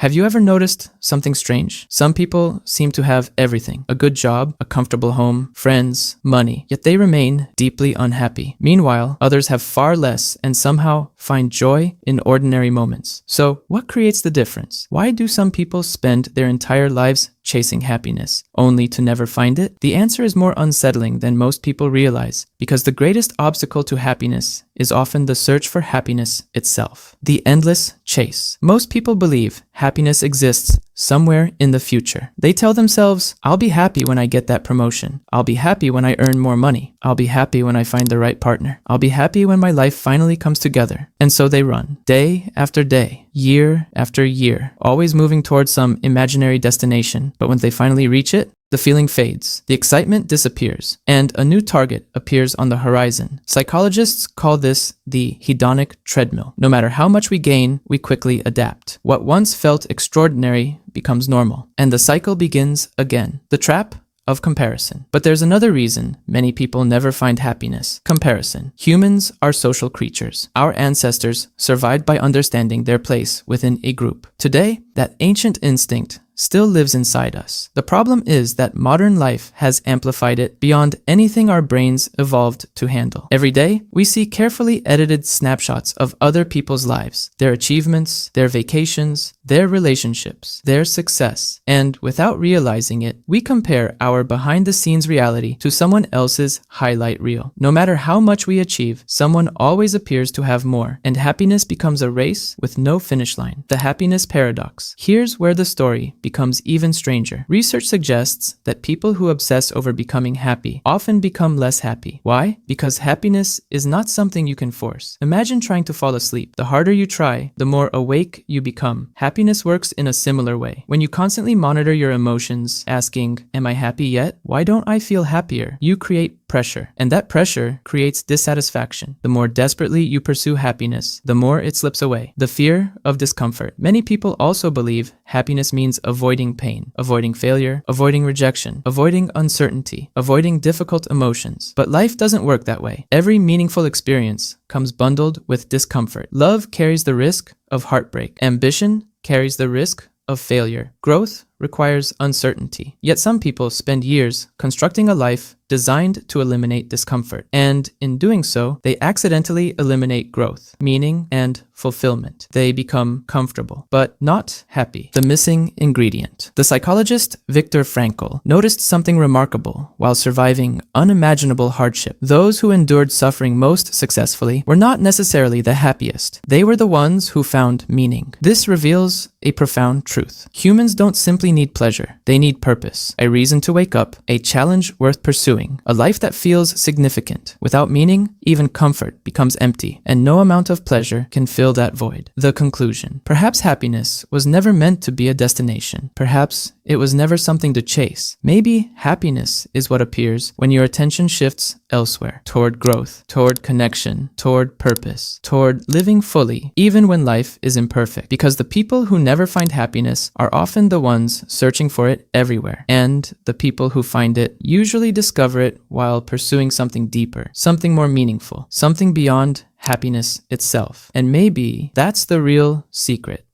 Have you ever noticed something strange? Some people seem to have everything: a good job, a comfortable home, friends, money, yet they remain deeply unhappy. Meanwhile, others have far less and somehow find joy in ordinary moments. So, what creates the difference? Why do some people spend their entire lives chasing happiness, only to never find it? The answer is more unsettling than most people realize, because the greatest obstacle to happiness is often the search for happiness itself. The endless chase. Most people believe happiness exists somewhere in the future. They tell themselves, I'll be happy when I get that promotion. I'll be happy when I earn more money. I'll be happy when I find the right partner. I'll be happy when my life finally comes together. And so they run, day after day, year after year, always moving towards some imaginary destination. But when they finally reach it, the feeling fades, the excitement disappears, and a new target appears on the horizon. Psychologists call this the hedonic treadmill. No matter how much we gain, we quickly adapt. What once felt extraordinary becomes normal, and the cycle begins again. The trap of comparison. But there's another reason many people never find happiness: comparison. Humans are social creatures. Our ancestors survived by understanding their place within a group. Today, that ancient instinct still lives inside us. The problem is that modern life has amplified it beyond anything our brains evolved to handle. Every day, we see carefully edited snapshots of other people's lives, their achievements, their vacations, their relationships, their success, and without realizing it, we compare our behind-the-scenes reality to someone else's highlight reel. No matter how much we achieve, someone always appears to have more, and happiness becomes a race with no finish line. The happiness paradox. Here's where the story becomes even stranger. Research suggests that people who obsess over becoming happy often become less happy. Why? Because happiness is not something you can force. Imagine trying to fall asleep. The harder you try, the more awake you become. Happiness works in a similar way. When you constantly monitor your emotions, asking, am I happy yet? Why don't I feel happier? You create pressure, and that pressure creates dissatisfaction. The more desperately you pursue happiness, the more it slips away. The fear of discomfort. Many people also believe happiness means avoiding pain, avoiding failure, avoiding rejection, avoiding uncertainty, avoiding difficult emotions. But life doesn't work that way. Every meaningful experience comes bundled with discomfort. Love carries the risk of heartbreak. Ambition carries the risk of failure. Growth requires uncertainty. Yet some people spend years constructing a life designed to eliminate discomfort. And in doing so, they accidentally eliminate growth, meaning, and fulfillment. They become comfortable, but not happy. The missing ingredient. The psychologist Viktor Frankl noticed something remarkable while surviving unimaginable hardship. Those who endured suffering most successfully were not necessarily the happiest. They were the ones who found meaning. This reveals a profound truth. Humans don't simply need pleasure. They need purpose, a reason to wake up, a challenge worth pursuing, a life that feels significant. Without meaning, even comfort becomes empty, and no amount of pleasure can fill that void. The conclusion. Perhaps happiness was never meant to be a destination. Perhaps it was never something to chase. Maybe happiness is what appears when your attention shifts elsewhere, toward growth, toward connection, toward purpose, toward living fully, even when life is imperfect. Because the people who never find happiness are often the ones searching for it everywhere. And the people who find it usually discover it while pursuing something deeper, something more meaningful, something beyond happiness itself. And maybe that's the real secret.